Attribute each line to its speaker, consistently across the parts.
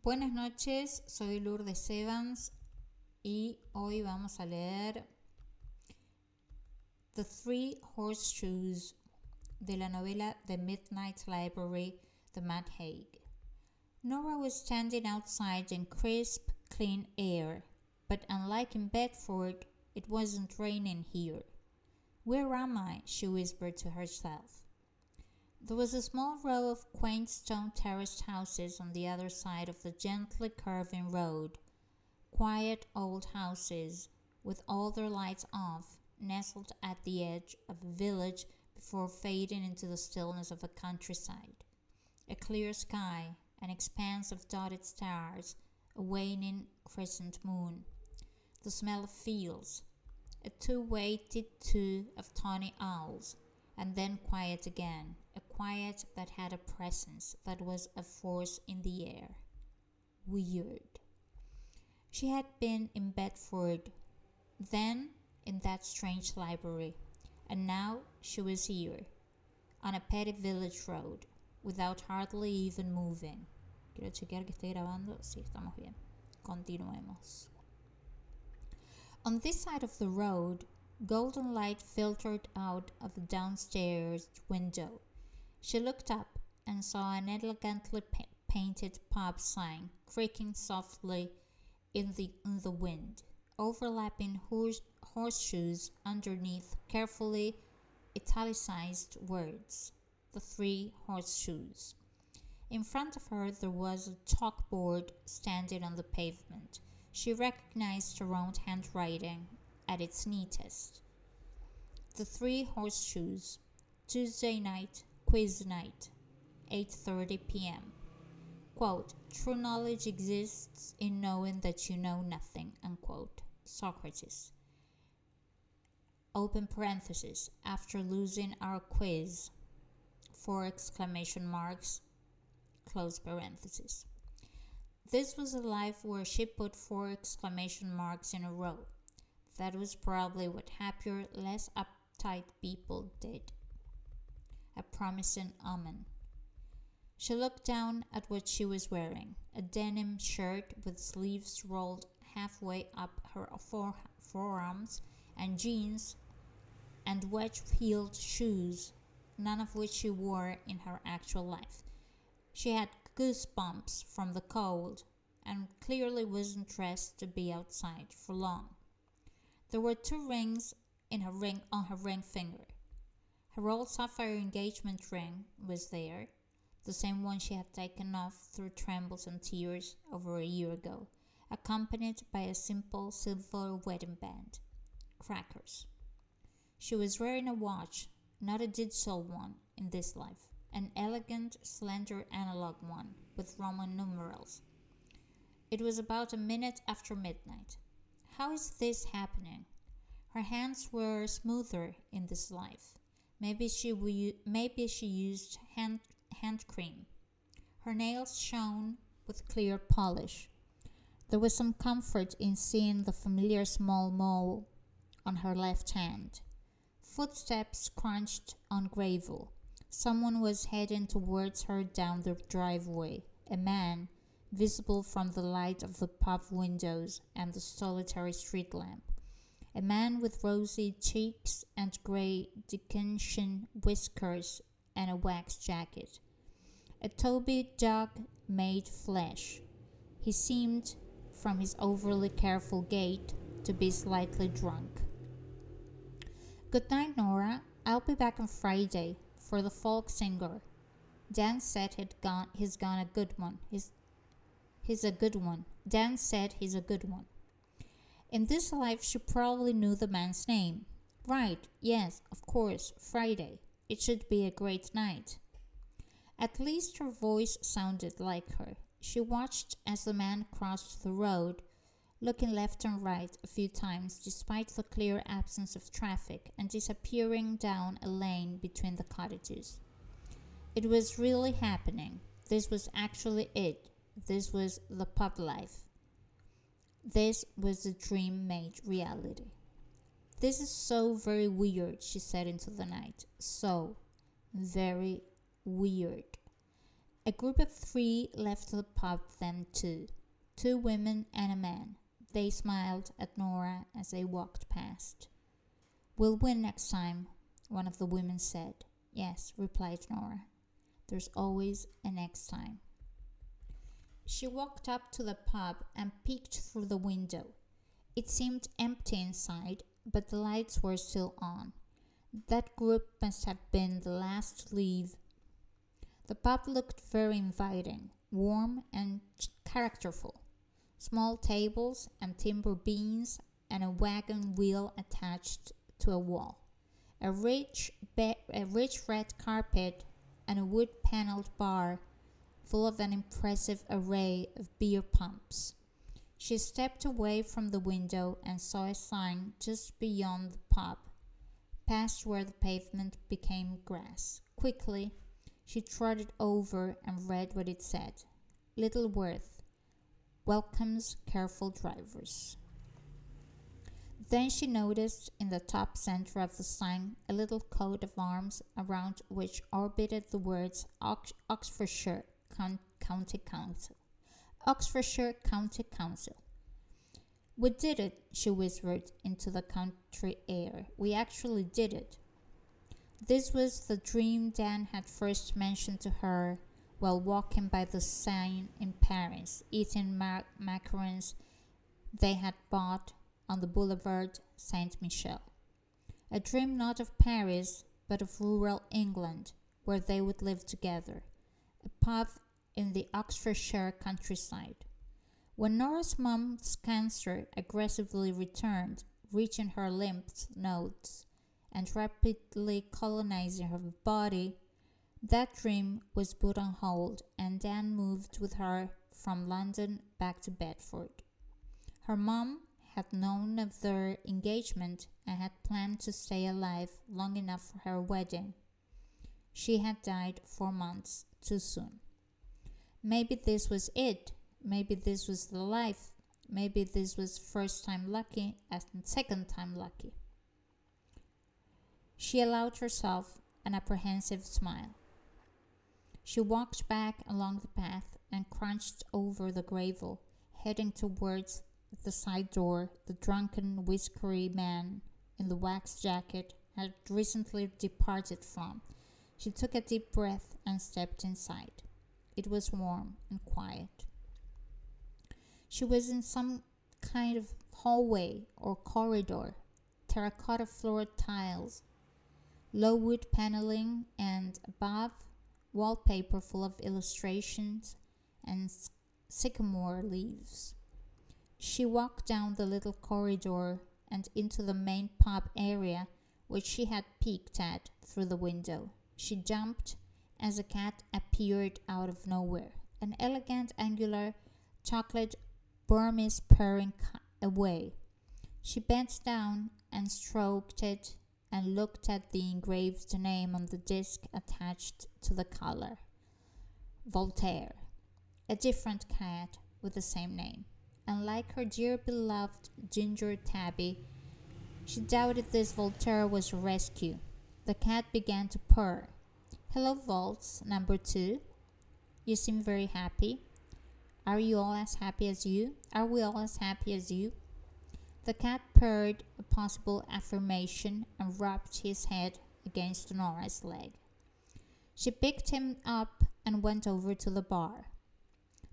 Speaker 1: Buenas noches, soy Lourdes Evans y hoy vamos a leer The Three Horseshoes de la novela The Midnight Library de Matt Haig. Nora was standing outside in crisp, clean air, but unlike in Bedford, it wasn't raining here. "Where am I?" she whispered to herself. There was a small row of quaint stone terraced houses on the other side of the gently curving road. Quiet old houses, with all their lights off, nestled at the edge of a village before fading into the stillness of a countryside. A clear sky, an expanse of dotted stars, a waning crescent moon. The smell of fields, a two-way tit-too of tawny owls, and then quiet again, a quiet that had a presence, that was a force in the air. Weird. She had been in Bedford, then in that strange library, and now she was here, on a petty village road, without hardly even moving. Quiero chequear que esté grabando. Sí, estamos bien. Continuemos. On this side of the road, golden light filtered out of a downstairs window. She looked up and saw an elegantly painted pub sign creaking softly in the wind, overlapping horseshoes underneath carefully italicized words. The Three Horseshoes. In front of her there was a chalkboard standing on the pavement. She recognized her own handwriting at its neatest. The Three Horseshoes, Tuesday night, quiz night, 8:30 p.m. Quote, "True knowledge exists in knowing that you know nothing," unquote. Socrates. Open parenthesis, after losing our quiz, 4 exclamation marks, close parenthesis. This was a life where she put 4 exclamation marks in a row. That was probably what happier, less uptight people did. A promising omen. She looked down at what she was wearing, a denim shirt with sleeves rolled halfway up her forearms, and jeans and wedge-heeled shoes, none of which she wore in her actual life. She had goosebumps from the cold, and clearly wasn't dressed to be outside for long. There were 2 rings on her ring finger. Her old sapphire engagement ring was there, the same one she had taken off through trembles and tears over a year ago, accompanied by a simple silver wedding band. Crackers. She was wearing a watch, not a digital one in this life, an elegant, slender analog one with Roman numerals. It was about a minute after midnight. How is this happening? Her hands were smoother in this life. Maybe she used hand cream. Her nails shone with clear polish. There was some comfort in seeing the familiar small mole on her left hand. Footsteps crunched on gravel. Someone was heading towards her down the driveway. A man, visible from the light of the pub windows and the solitary street lamp. A man with rosy cheeks and grey Dickensian whiskers and a wax jacket. A Toby dog made flesh. He seemed, from his overly careful gait, to be slightly drunk. "Good night, Nora. I'll be back on Friday for the folk singer. Dan said he's a good one. He's a good one. Dan said he's a good one." In this life she probably knew the man's name. Right, yes, of course, Friday. It should be a great night. At least her voice sounded like her. She watched as the man crossed the road, looking left and right a few times despite the clear absence of traffic, and disappearing down a lane between the cottages. It was really happening. This was actually it. This was the pub life. This was the dream made reality. "This is so very weird," she said into the night. So very weird. A group of 3 left the pub then too. 2 women and a man. They smiled at Nora as they walked past. "We'll win next time," one of the women said. "Yes," replied Nora. "There's always a next time." She walked up to the pub and peeked through the window. It seemed empty inside, but the lights were still on. That group must have been the last to leave. The pub looked very inviting, warm and characterful. Small tables and timber beams and a wagon wheel attached to a wall. A rich red carpet and a wood-paneled bar full of an impressive array of beer pumps. She stepped away from the window and saw a sign just beyond the pub, past where the pavement became grass. Quickly, she trotted over and read what it said. "Littleworth welcomes careful drivers." Then she noticed in the top center of the sign a little coat of arms around which orbited the words Oxfordshire County Council. Oxfordshire County Council. "We did it," she whispered into the country air. "We actually did it." This was the dream Dan had first mentioned to her while walking by the Seine in Paris, eating macarons they had bought on the Boulevard Saint-Michel. A dream not of Paris, but of rural England, where they would live together. A pub in the Oxfordshire countryside. When Nora's mom's cancer aggressively returned, reaching her lymph nodes and rapidly colonizing her body, that dream was put on hold and Dan moved with her from London back to Bedford. Her mom had known of their engagement and had planned to stay alive long enough for her wedding. She had died 4 months too soon. Maybe this was it. Maybe this was the life. Maybe this was first time lucky and second time lucky. She allowed herself an apprehensive smile. She walked back along the path and crunched over the gravel, heading towards the side door the drunken, whiskery man in the wax jacket had recently departed from. She took a deep breath and stepped inside. It was warm and quiet. She was in some kind of hallway or corridor, terracotta floored tiles, low wood paneling, and above, wallpaper full of illustrations and sycamore leaves. She walked down the little corridor and into the main pub area, which she had peeked at through the window. She jumped as a cat appeared out of nowhere, an elegant, angular, chocolate Burmese purring away. She bent down and stroked it and looked at the engraved name on the disc attached to the collar. Voltaire. A different cat with the same name. And like her dear beloved ginger tabby, she doubted this Voltaire was a rescue. The cat began to purr. "Hello, Volts, number 2. You seem very happy. Are you all as happy as you? Are we all as happy as you?" The cat purred a possible affirmation and rubbed his head against Nora's leg. She picked him up and went over to the bar.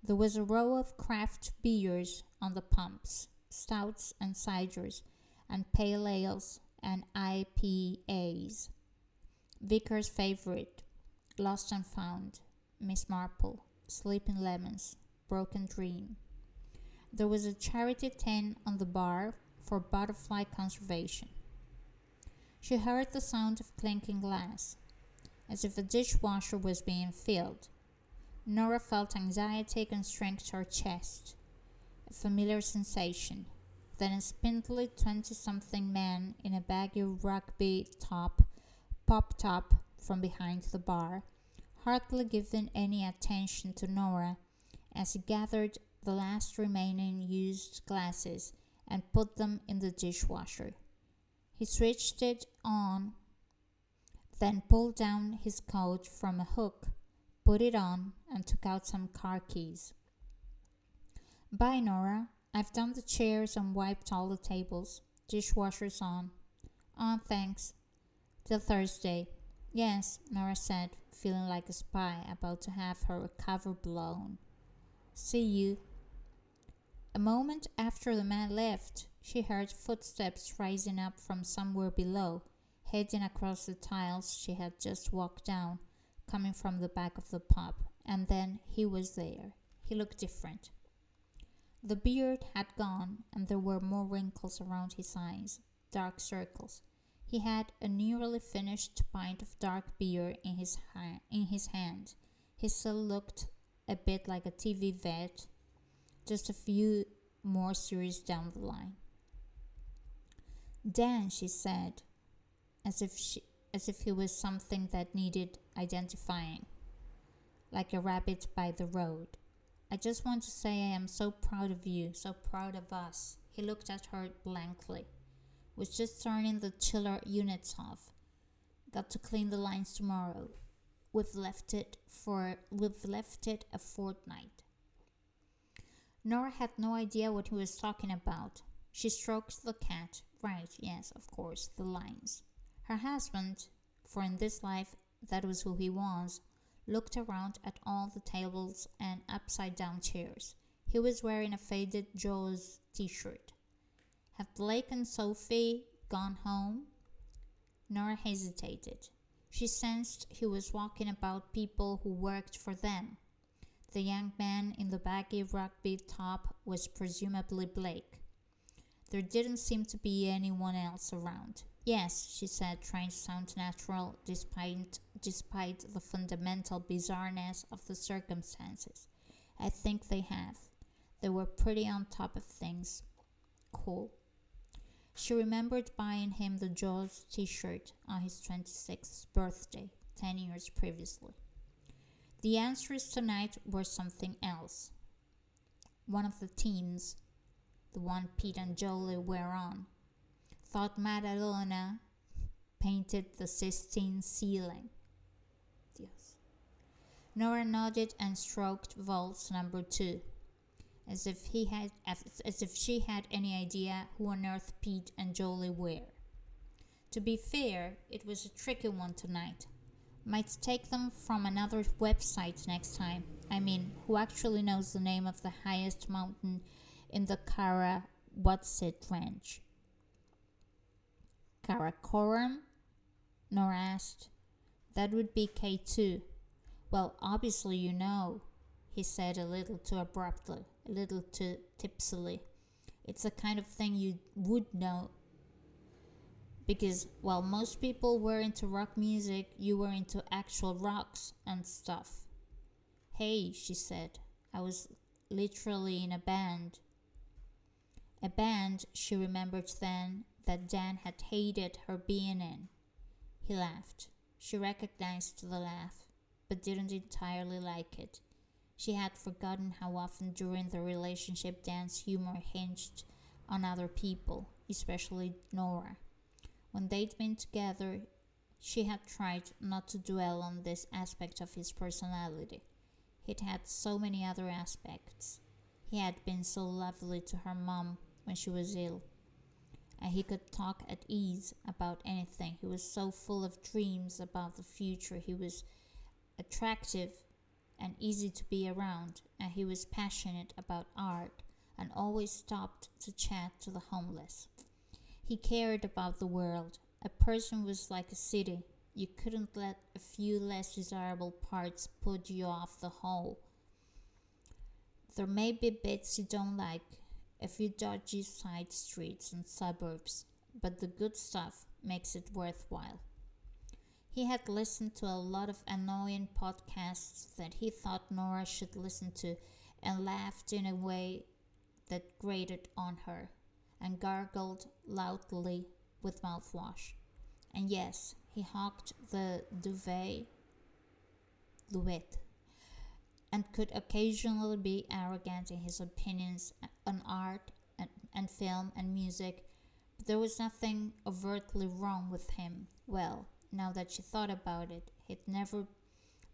Speaker 1: There was a row of craft beers on the pumps, stouts and ciders, and pale ales and IPAs. Vicar's favorite, Lost and Found, Miss Marple, Sleeping Lemons, Broken Dream. There was a charity tin on the bar for butterfly conservation. She heard the sound of clinking glass, as if a dishwasher was being filled. Nora felt anxiety constrict her chest, a familiar sensation. Then a spindly 20-something man in a baggy rugby top popped up from behind the bar, hardly giving any attention to Nora as he gathered the last remaining used glasses and put them in the dishwasher. He switched it on, then pulled down his coat from a hook, put it on, and took out some car keys. Bye, Nora. I've done the chairs and wiped all the tables. Dishwasher's on. Oh, thanks. Till Thursday. Yes, Nora said, feeling like a spy about to have her cover blown. See you. A moment after the man left, she heard footsteps rising up from somewhere below, heading across the tiles she had just walked down, coming from the back of the pub. And then he was there. He looked different. The beard had gone, and there were more wrinkles around his eyes, dark circles. He had a nearly finished pint of dark beer in his hand. He still looked a bit like a TV vet, just a few more series down the line. Dan, she said, as if he was something that needed identifying, like a rabbit by the road. I just want to say I am so proud of you, so proud of us. He looked at her blankly. Was just turning the chiller units off. Got to clean the lines tomorrow. We've left it a fortnight. Nora had no idea what he was talking about. She stroked the cat. Right, yes, of course, the lines. Her husband, for in this life that was who he was, looked around at all the tables and upside-down chairs. He was wearing a faded Jaws t-shirt. Have Blake and Sophie gone home? Nora hesitated. She sensed he was walking about people who worked for them. The young man in the baggy rugby top was presumably Blake. There didn't seem to be anyone else around. Yes, she said, trying to sound natural despite the fundamental bizarreness of the circumstances. I think they have. They were pretty on top of things. Cool. She remembered buying him the Jaws t-shirt on his 26th birthday, 10 years previously. The answers tonight were something else. One of the teams, the one Pete and Jolie were on, thought Maradona painted the Sistine ceiling. Yes. Nora nodded and stroked Waltz number 2. As if she had any idea who on earth Pete and Jolie were. To be fair, it was a tricky one tonight. Might take them from another website next time. I mean, who actually knows the name of the highest mountain in the What's-It Ranch? Karakoram? Nora asked. That would be K2. Well, obviously you know, he said a little too abruptly, a little too tipsily. It's the kind of thing you would know. Because while most people were into rock music, you were into actual rocks and stuff. Hey, she said, I was literally in a band. A band, she remembered then, that Dan had hated her being in. He laughed. She recognized the laugh, but didn't entirely like it. She had forgotten how often during the relationship Dan's humor hinged on other people, especially Nora. When they'd been together, she had tried not to dwell on this aspect of his personality. He'd had so many other aspects. He had been so lovely to her mom when she was ill, and he could talk at ease about anything. He was so full of dreams about the future. He was attractive and easy to be around, and he was passionate about art and always stopped to chat to the homeless. He cared about the world. A person was like a city. You couldn't let a few less desirable parts put you off the whole. There may be bits you don't like, a few dodgy side streets and suburbs, but the good stuff makes it worthwhile. He had listened to a lot of annoying podcasts that he thought Nora should listen to and laughed in a way that grated on her and gargled loudly with mouthwash. And yes, he hawked the duvet and could occasionally be arrogant in his opinions on art and film and music, but there was nothing overtly wrong with him. Well, now that she thought about it, he'd never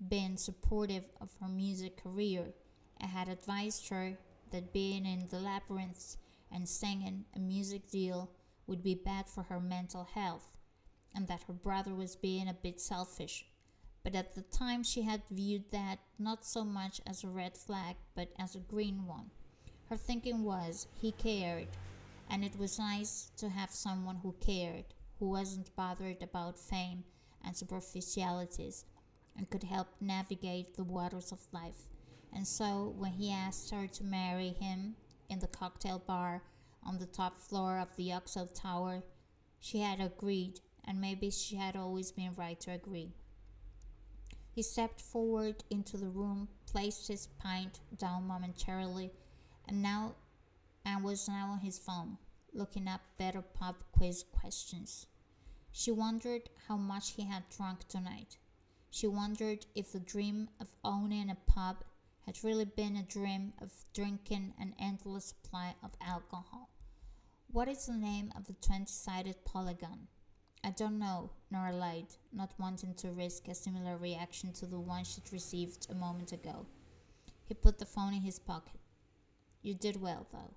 Speaker 1: been supportive of her music career and had advised her that being in the labyrinths and singing a music deal would be bad for her mental health, and that her brother was being a bit selfish. But at the time, she had viewed that not so much as a red flag, but as a green one. Her thinking was, he cared, and it was nice to have someone who cared, who wasn't bothered about fame and superficialities, and could help navigate the waters of life. And so, when he asked her to marry him in the cocktail bar on the top floor of the Oxo Tower, she had agreed, and maybe she had always been right to agree. He stepped forward into the room, placed his pint down momentarily, and was now on his phone, looking up better pub quiz questions. She wondered how much he had drunk tonight. She wondered if the dream of owning a pub had really been a dream of drinking an endless supply of alcohol. What is the name of the 20-sided polygon? I don't know, Nora lied, not wanting to risk a similar reaction to the one she'd received a moment ago. He put the phone in his pocket. You did well, though.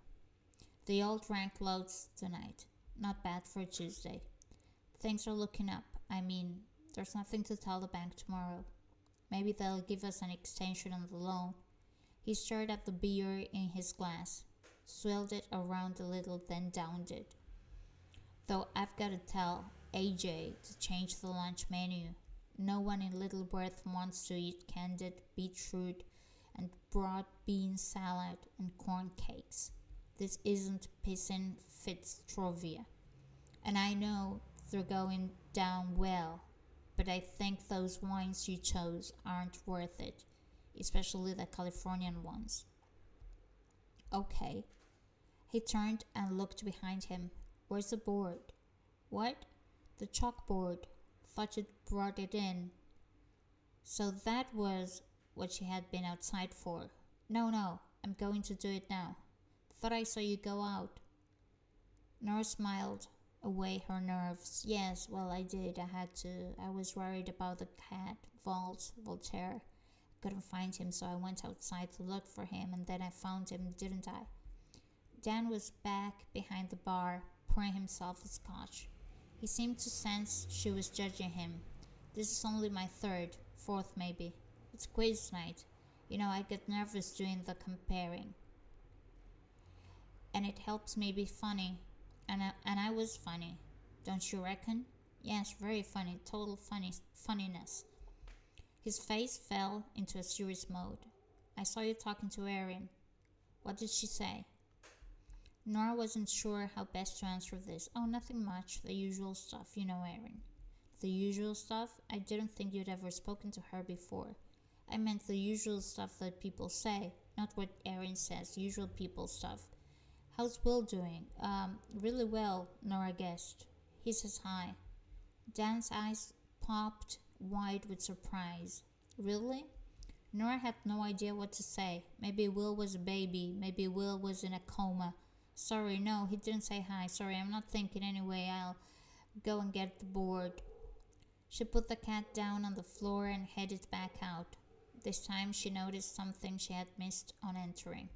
Speaker 1: They all drank loads tonight. Not bad for a Tuesday. Things are looking up. I mean, there's nothing to tell the bank tomorrow. Maybe they'll give us an extension on the loan. He stared at the beer in his glass, swilled it around a little, then downed it. Though I've got to tell AJ to change the lunch menu. No one in Littleworth wants to eat candied beetroot and broad bean salad and corn cakes. This isn't Pissin Fitzrovia. And I know they're going down well, but I think those wines you chose aren't worth it, especially the Californian ones. Okay. He turned and looked behind him. Where's the board? What? The chalkboard. Thought you'd brought it in. So that was what she had been outside for. No, I'm going to do it now. Thought I saw you go out. Nora smiled away her nerves. Yes, well, I did. I had to. I was worried about the cat, Voltaire. Couldn't find him, so I went outside to look for him, and then I found him, didn't I? Dan was back behind the bar, pouring himself a scotch. He seemed to sense she was judging him. This is only my third, fourth maybe. It's quiz night. You know, I get nervous doing the comparing. And it helps me be funny. And I was funny. Don't you reckon? Yes, very funny. Total funniness. His face fell into a serious mode. I saw you talking to Erin. What did she say? Nora wasn't sure how best to answer this. Oh, nothing much. The usual stuff, you know, Erin. The usual stuff? I didn't think you'd ever spoken to her before. I meant the usual stuff that people say, not what Erin says, usual people stuff. How's Will doing? Really well, Nora guessed. He says hi. Dan's eyes popped wide with surprise. Really? Nora had no idea what to say. Maybe Will was a baby. Maybe Will was in a coma. Sorry, no, he didn't say hi. Sorry, I'm not thinking anyway. I'll go and get the board. She put the cat down on the floor and headed back out. This time she noticed something she had missed on entering.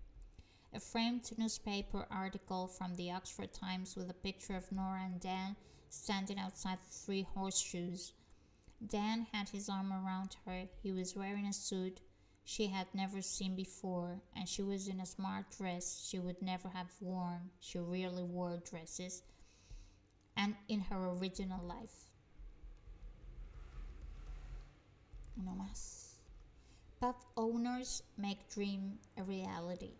Speaker 1: A framed newspaper article from the Oxford Times with a picture of Nora and Dan standing outside the Three Horseshoes. Dan had his arm around her. He was wearing a suit she had never seen before, and she was in a smart dress she would never have worn. She rarely wore dresses, and in her original life. No más. Pub owners make dream a reality.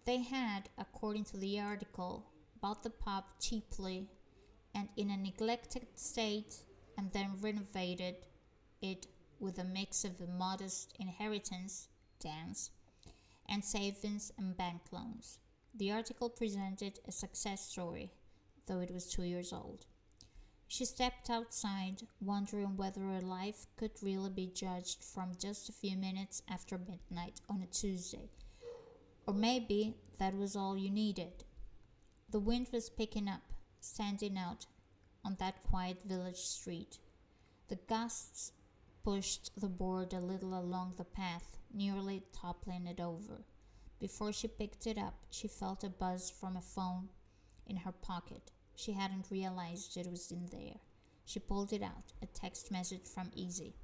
Speaker 1: They had, according to the article, bought the pub cheaply and in a neglected state, and then renovated it with a mix of a modest inheritance, Dan's, and savings and bank loans. The article presented a success story, though it was 2 years old. She stepped outside, wondering whether her life could really be judged from just a few minutes after midnight on a Tuesday. Or maybe that was all you needed. The wind was picking up, standing out on that quiet village street. The gusts pushed the board a little along the path, nearly toppling it over. Before she picked it up, she felt a buzz from a phone in her pocket. She hadn't realized it was in there. She pulled it out, a text message from Easy.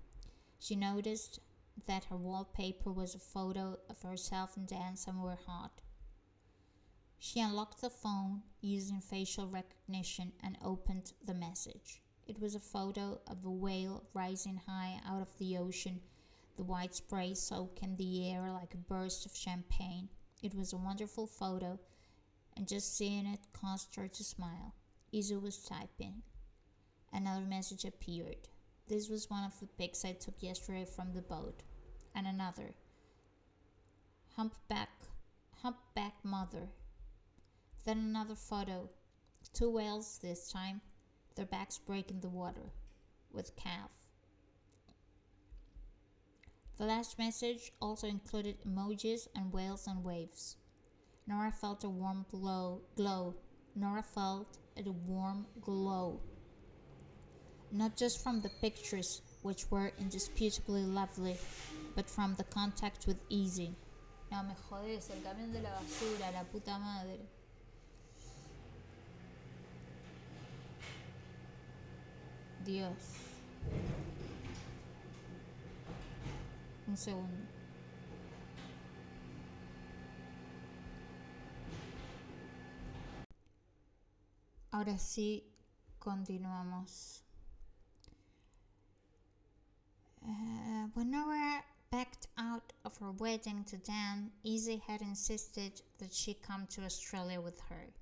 Speaker 1: She noticed that her wallpaper was a photo of herself and Dan somewhere hot. She unlocked the phone using facial recognition and opened the message. It was a photo of a whale rising high out of the ocean, the white spray soaking the air like a burst of champagne. It was a wonderful photo, and just seeing it caused her to smile. Izzy was typing. Another message appeared. This was one of the pics I took yesterday from the boat. And another. Humpback mother. Then another photo. 2 whales this time, their backs breaking the water, with calf. The last message also included emojis and whales and waves. Nora felt a warm glow. Nora felt a warm glow. Not just from the pictures, which were indisputably lovely, but from the contact with Easy. No me jodes, el camión de la basura, la puta madre. Dios. Un segundo. Ahora sí, continuamos. When Nora backed out of her wedding to Dan, Izzy had insisted that she come to Australia with her.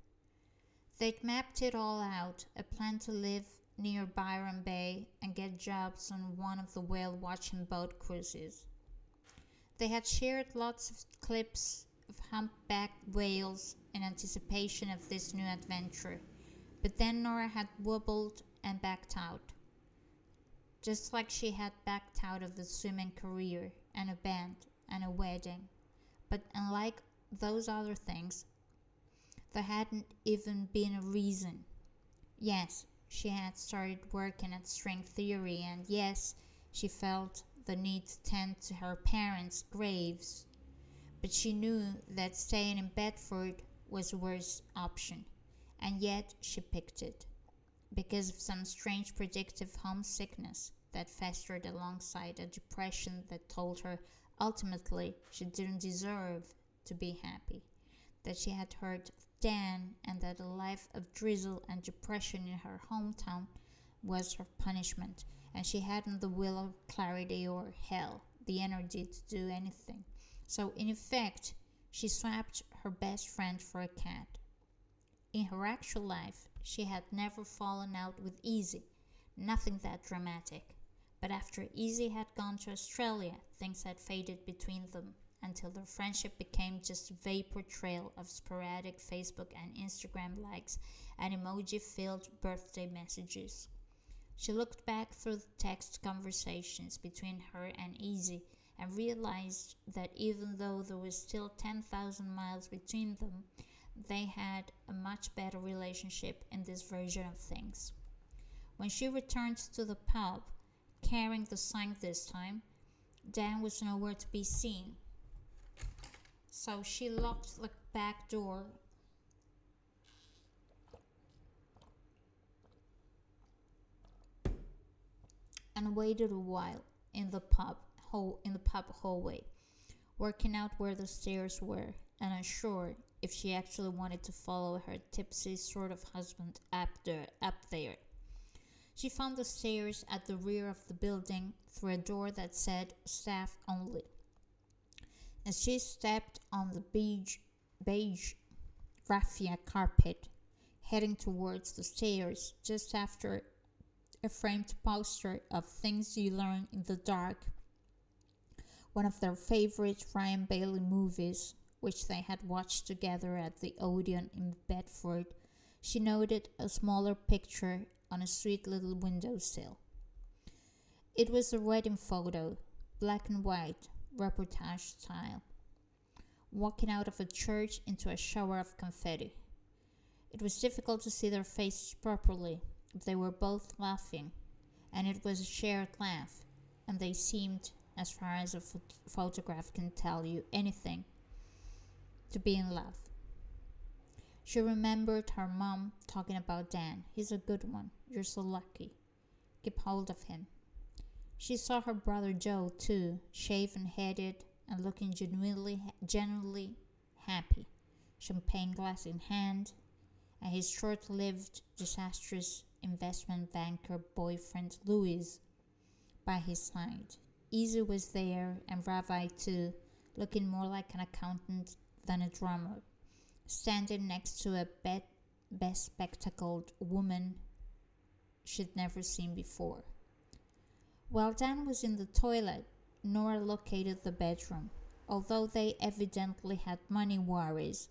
Speaker 1: They'd mapped it all out, a plan to live near Byron Bay and get jobs on one of the whale-watching boat cruises. They had shared lots of clips of humpbacked whales in anticipation of this new adventure, but then Nora had wobbled and backed out. Just like she had backed out of the swimming career and a band and a wedding. But unlike those other things, there hadn't even been a reason. Yes, she had started working at string theory, and yes, she felt the need to tend to her parents' graves. But she knew that staying in Bedford was the worst option, and yet she picked it. Because of some strange predictive homesickness that festered alongside a depression that told her ultimately she didn't deserve to be happy, that she had heard of Dan, and that a life of drizzle and depression in her hometown was her punishment, and she hadn't the will or clarity or hell, the energy to do anything. So in effect, she swapped her best friend for a cat. In her actual life, she had never fallen out with Izzy, nothing that dramatic. But after Izzy had gone to Australia, things had faded between them until their friendship became just a vapor trail of sporadic Facebook and Instagram likes and emoji-filled birthday messages. She looked back through the text conversations between her and Izzy and realized that even though there was still 10,000 miles between them, they had a much better relationship in this version of things. When she returned to the pub, carrying the sign this time, Dan was nowhere to be seen. So she locked the back door and waited a while in the pub hallway, working out where the stairs were, and unsure if she actually wanted to follow her tipsy sort of husband up there. She found the stairs at the rear of the building through a door that said staff only. As she stepped on the beige raffia carpet, heading towards the stairs, just after a framed poster of Things You Learn in the Dark, one of their favorite Ryan Bailey movies, which they had watched together at the Odeon in Bedford, she noted a smaller picture on a sweet little windowsill. It was a wedding photo, black and white, reportage style, walking out of a church into a shower of confetti. It was difficult to see their faces properly. They were both laughing, and it was a shared laugh, and they seemed, as far as a photograph can tell you anything, to be in love. She remembered her mom talking about Dan. He's a good one. You're so lucky. Keep hold of him. She saw her brother Joe, too, shaven-headed and looking genuinely happy, champagne glass in hand, and his short-lived, disastrous investment banker boyfriend Louis by his side. Izzy was there, and Ravi too, looking more like an accountant than a drummer, standing next to a bespectacled woman she'd never seen before. While Dan was in the toilet, Nora located the bedroom. Although they evidently had money worries,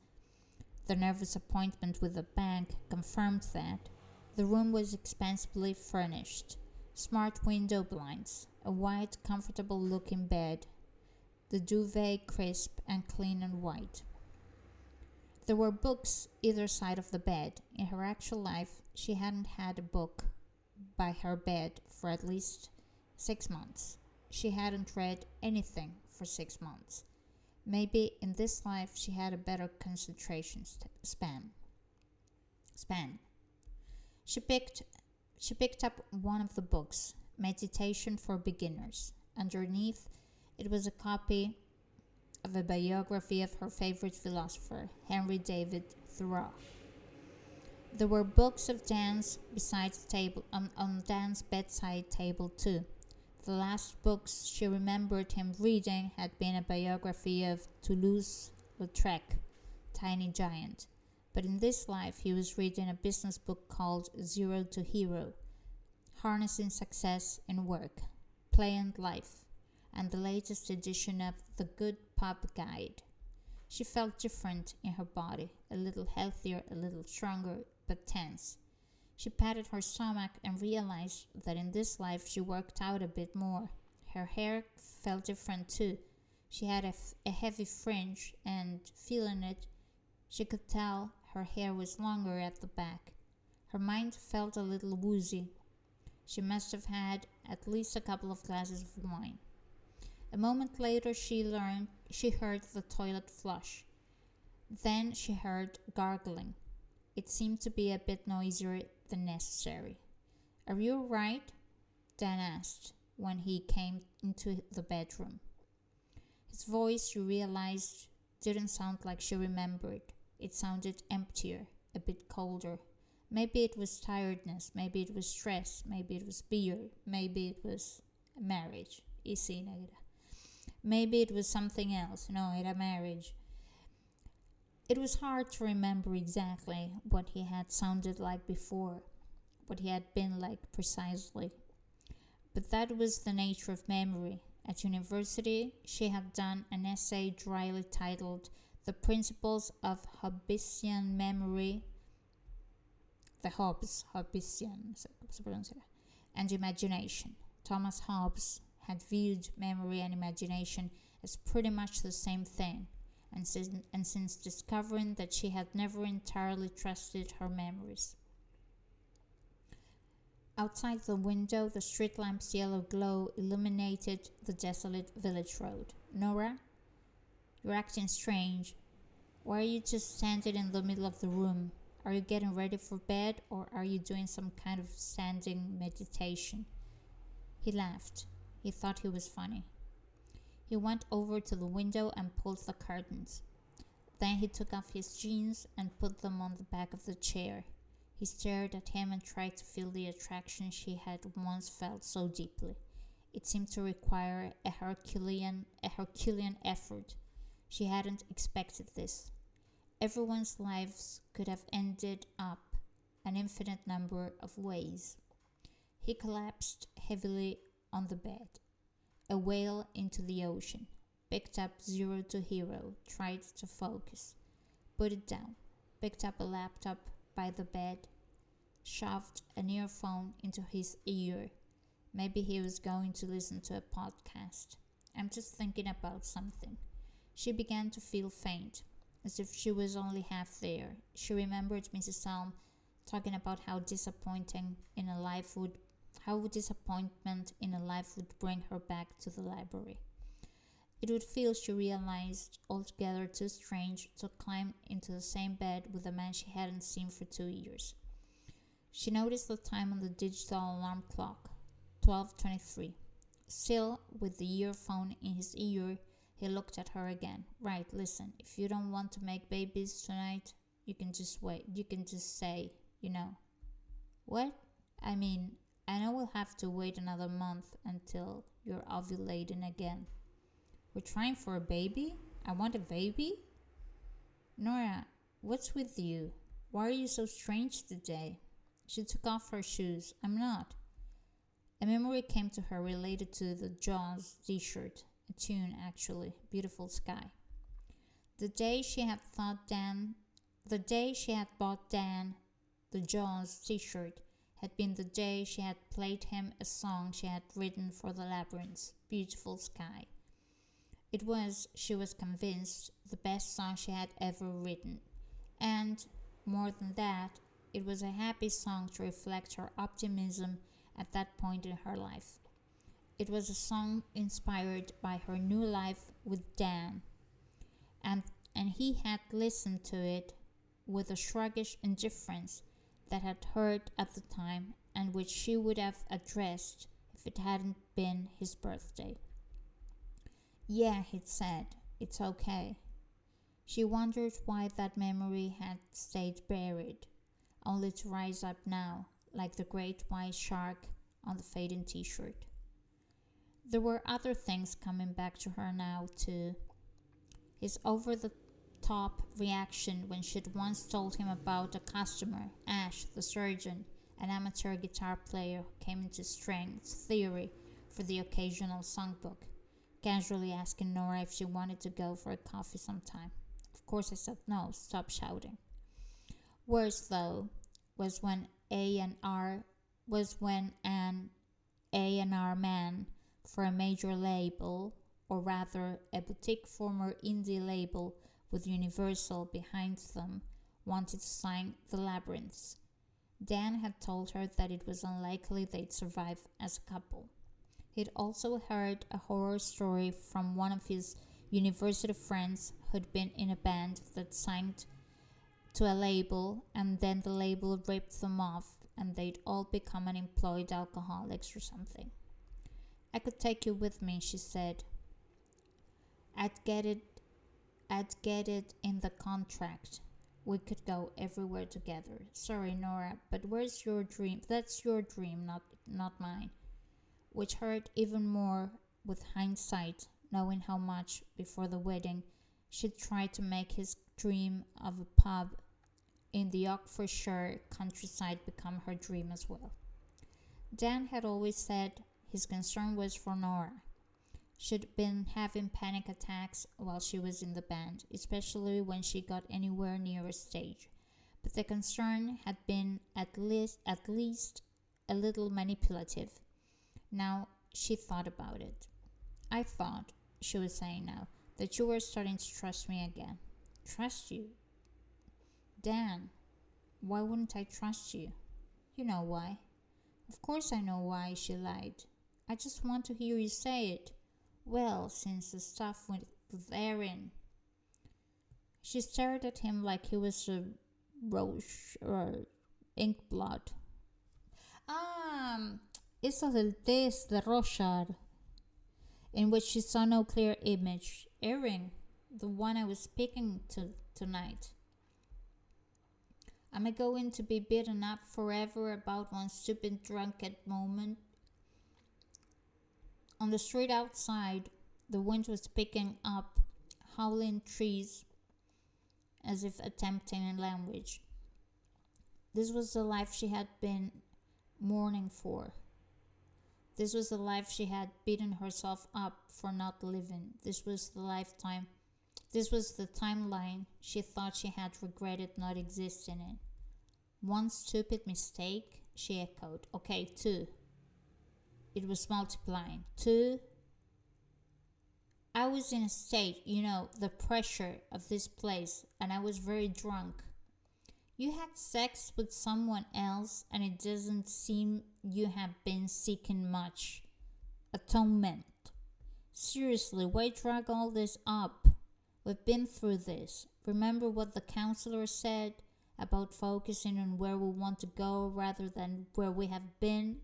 Speaker 1: the nervous appointment with the bank confirmed that. The room was expensively furnished. Smart window blinds, a white, comfortable-looking bed, the duvet crisp and clean and white. There were books either side of the bed. In her actual life, she hadn't had a book by her bed for at least 6 months. She hadn't read anything for 6 months. Maybe in this life she had a better concentration span. She picked up one of the books, Meditation for Beginners. Underneath, it was a copy of a biography of her favorite philosopher, Henry David Thoreau. There were books of Dan's beside the table on Dan's bedside table too. The last books she remembered him reading had been a biography of Toulouse-Lautrec, Tiny Giant. But in this life, he was reading a business book called Zero to Hero, Harnessing Success in Work, Play and Life, and the latest edition of The Good Pub Guide. She felt different in her body, a little healthier, a little stronger, but tense. She patted her stomach and realized that in this life she worked out a bit more. Her hair felt different too. She had a heavy fringe, and feeling it, she could tell her hair was longer at the back. Her mind felt a little woozy. She must have had at least a couple of glasses of wine. A moment later she heard the toilet flush. Then she heard gargling. It seemed to be a bit noisier than necessary. Are you all right? Dan asked when he came into the bedroom. His voice, she realized, didn't sound like she remembered. It sounded emptier, a bit colder. Maybe it was tiredness, maybe it was stress, maybe it was beer, maybe it was marriage. Maybe it was something else. No, era marriage. It was hard to remember exactly what he had sounded like before, what he had been like precisely. But that was the nature of memory. At university, she had done an essay dryly titled The Principles of Hobbesian Memory, Hobbesian, and Imagination. Thomas Hobbes had viewed memory and imagination as pretty much the same thing. And since discovering that she had never entirely trusted her memories. Outside the window, the street lamp's yellow glow illuminated the desolate village road. Nora, you're acting strange. Why are you just standing in the middle of the room? Are you getting ready for bed, or are you doing some kind of standing meditation? He laughed. He thought he was funny. He went over to the window and pulled the curtains. Then he took off his jeans and put them on the back of the chair. He stared at him and tried to feel the attraction she had once felt so deeply. It seemed to require a Herculean effort. She hadn't expected this. Everyone's lives could have ended up an infinite number of ways. He collapsed heavily on the bed. A whale into the ocean, picked up Zero to Hero, tried to focus, put it down, picked up a laptop by the bed, shoved an earphone into his ear. Maybe he was going to listen to a podcast. I'm just thinking about something. She began to feel faint, as if she was only half there. She remembered Mrs. Salm talking about how disappointing in a life would How disappointment in a life would bring her back to the library. It would feel, she realized, altogether too strange to climb into the same bed with a man she hadn't seen for 2 years. She noticed the time on the digital alarm clock, 12:23. Still, with the earphone in his ear, he looked at her again. Right, listen, if you don't want to make babies tonight, you can just wait. You can just say, What? I mean, I know we'll have to wait another month until you're ovulating again. We're trying for a baby? I want a baby? Nora, what's with you? Why are you so strange today? She took off her shoes. I'm not. A memory came to her related to the Jaws t-shirt. A tune, actually. Beautiful Sky. The day she had bought Dan the Jaws t-shirt had been the day she had played him a song she had written for the Labyrinth, Beautiful Sky. It was, she was convinced, the best song she had ever written. And, more than that, it was a happy song to reflect her optimism at that point in her life. It was a song inspired by her new life with Dan, and he had listened to it with a sluggish indifference that had hurt at the time and which she would have addressed if it hadn't been his birthday. Yeah, he'd said, it's okay. She wondered why that memory had stayed buried, only to rise up now, like the great white shark on the fading t-shirt. There were other things coming back to her now, too. His over-the-top reaction when she'd once told him about a customer, Ash, the surgeon, an amateur guitar player who came into strings theory for the occasional songbook, casually asking Nora if she wanted to go for a coffee sometime. Of course I said no, stop shouting. Worse, though, was when an A&R man for a major label, or rather a boutique former indie label with Universal behind them, wanted to sign the Labyrinths. Dan had told her that it was unlikely they'd survive as a couple. He'd also heard a horror story from one of his university friends who'd been in a band that signed to a label, and then the label ripped them off and they'd all become unemployed alcoholics or something. I could take you with me, she said. I'd get it in the contract. We could go everywhere together. Sorry, Nora, but where's your dream? That's your dream, not mine. Which hurt even more with hindsight, knowing how much, before the wedding, she'd tried to make his dream of a pub in the Oxfordshire countryside become her dream as well. Dan had always said his concern was for Nora. She'd been having panic attacks while she was in the band, especially when she got anywhere near a stage. But the concern had been at least a little manipulative. Now she thought about it. I thought, she was saying now, that you were starting to trust me again. Trust you? Dan, why wouldn't I trust you? You know why. Of course I know why, she lied. I just want to hear you say it. Well, since the stuff with Erin. She stared at him like he was a roche or ink blot. Eso del test de Rochard, in which she saw no clear image. Erin, the one I was speaking to tonight. Am I going to be beaten up forever about one stupid drunken moment? On the street outside, the wind was picking up, howling trees as if attempting a language. This was the life she had been mourning for. This was the life she had beaten herself up for not living. This was the timeline she thought she had regretted not existing in. One stupid mistake, she echoed. Okay, 2. It was multiplying. 2. I was in a state, the pressure of this place, and I was very drunk. You had sex with someone else, and it doesn't seem you have been seeking much atonement. Seriously, why drag all this up? We've been through this. Remember what the counselor said about focusing on where we want to go rather than where we have been?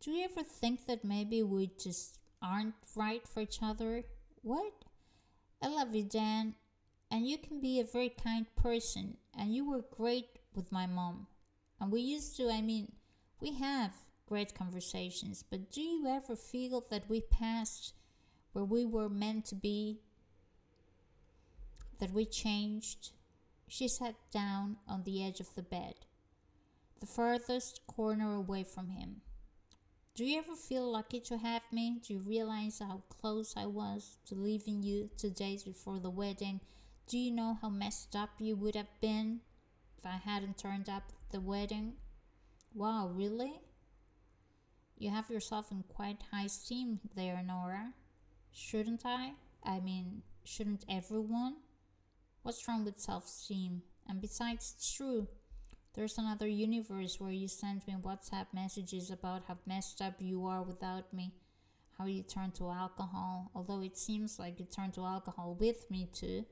Speaker 1: Do you ever think that maybe we just aren't right for each other? What? I love you, Dan, and you can be a very kind person, and you were great with my mom. And we have great conversations, but do you ever feel that we passed where we were meant to be? That we changed? She sat down on the edge of the bed, the furthest corner away from him. Do you ever feel lucky to have me? Do you realize how close I was to leaving you 2 days before the wedding? Do you know how messed up you would have been if I hadn't turned up at the wedding? Wow, really? You have yourself in quite high esteem there, Nora. Shouldn't I? Shouldn't everyone? What's wrong with self-esteem? And besides, it's true. There's another universe where you send me WhatsApp messages about how messed up you are without me, how you turn to alcohol, although it seems like you turn to alcohol with me too.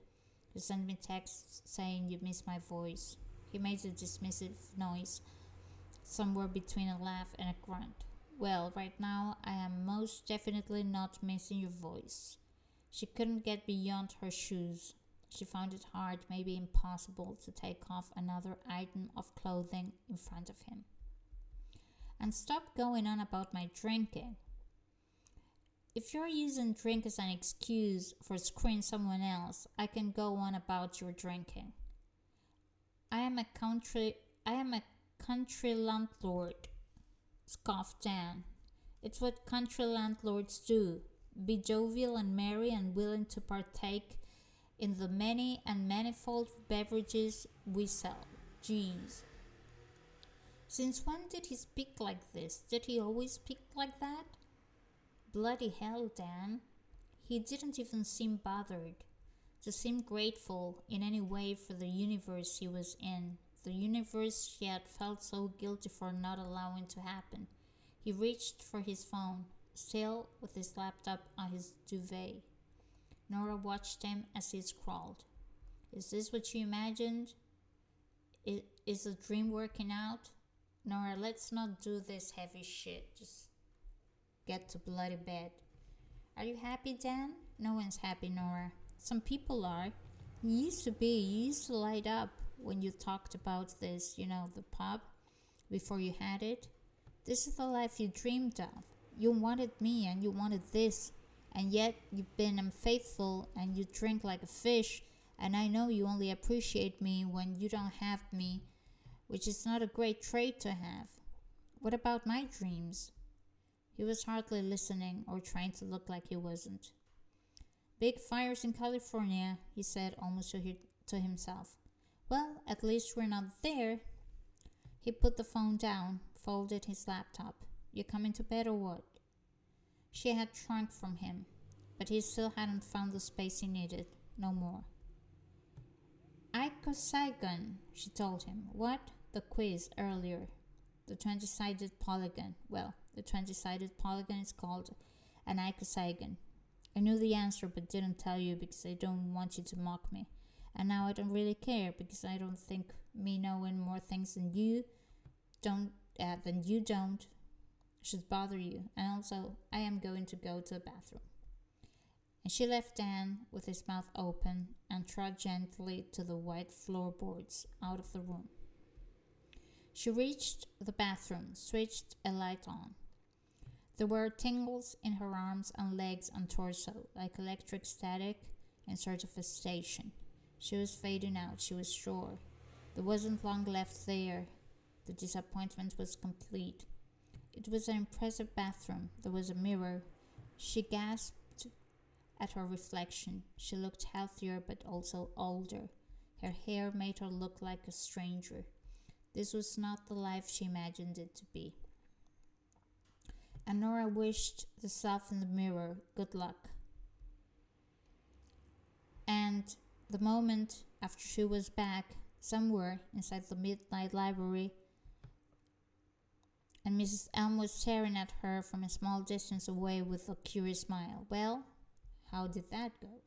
Speaker 1: You send me texts saying you miss my voice. He made a dismissive noise, somewhere between a laugh and a grunt. Well, right now I am most definitely not missing your voice. She couldn't get beyond her shoes. She found it hard, maybe impossible, to take off another item of clothing in front of him. And stop going on about my drinking. If you're using drink as an excuse for screwing someone else, I can go on about your drinking. I am a country landlord, scoffed Dan. It's what country landlords do. Be jovial and merry and willing to partake in the many and manifold beverages we sell. Jeez. Since when did he speak like this? Did he always speak like that? Bloody hell, Dan. He didn't even seem bothered, to seem grateful in any way for the universe he was in, the universe she had felt so guilty for not allowing to happen. He reached for his phone, still with his laptop on his duvet. Nora watched him as he scrawled. Is this what you imagined? Is the dream working out? Nora, let's not do this heavy shit. Just get to bloody bed. Are you happy, Dan? No one's happy, Nora. Some people are. You used to be. You used to light up when you talked about this, the pub, before you had it. This is the life you dreamed of. You wanted me and you wanted this. And yet you've been unfaithful and you drink like a fish, and I know you only appreciate me when you don't have me, which is not a great trait to have. What about my dreams? He was hardly listening or trying to look like he wasn't. Big fires in California, he said almost to himself. Well, at least we're not there. He put the phone down, folded his laptop. You coming to bed or what? She had shrunk from him, but he still hadn't found the space he needed. No more. Icosahedron, she told him. What? The quiz earlier. The 20-sided polygon. Well, the 20-sided polygon is called an icosahedron. I knew the answer but didn't tell you because I don't want you to mock me. And now I don't really care because I don't think me knowing more things than you don't should bother you, and also I am going to go to the bathroom. And she left Dan with his mouth open and trod gently to the white floorboards out of the room. She reached the bathroom, switched a light on. There were tingles in her arms and legs and torso, like electric static in sort of a station. She was fading out, she was sure. There wasn't long left there. The disappointment was complete. It was an impressive bathroom. There was a mirror. She gasped at her reflection. She looked healthier but also older. Her hair made her look like a stranger. This was not the life she imagined it to be. And Nora wished the self in the mirror good luck. And the moment after she was back, somewhere inside the midnight library, and Mrs. Elm was staring at her from a small distance away with a curious smile. Well, how did that go?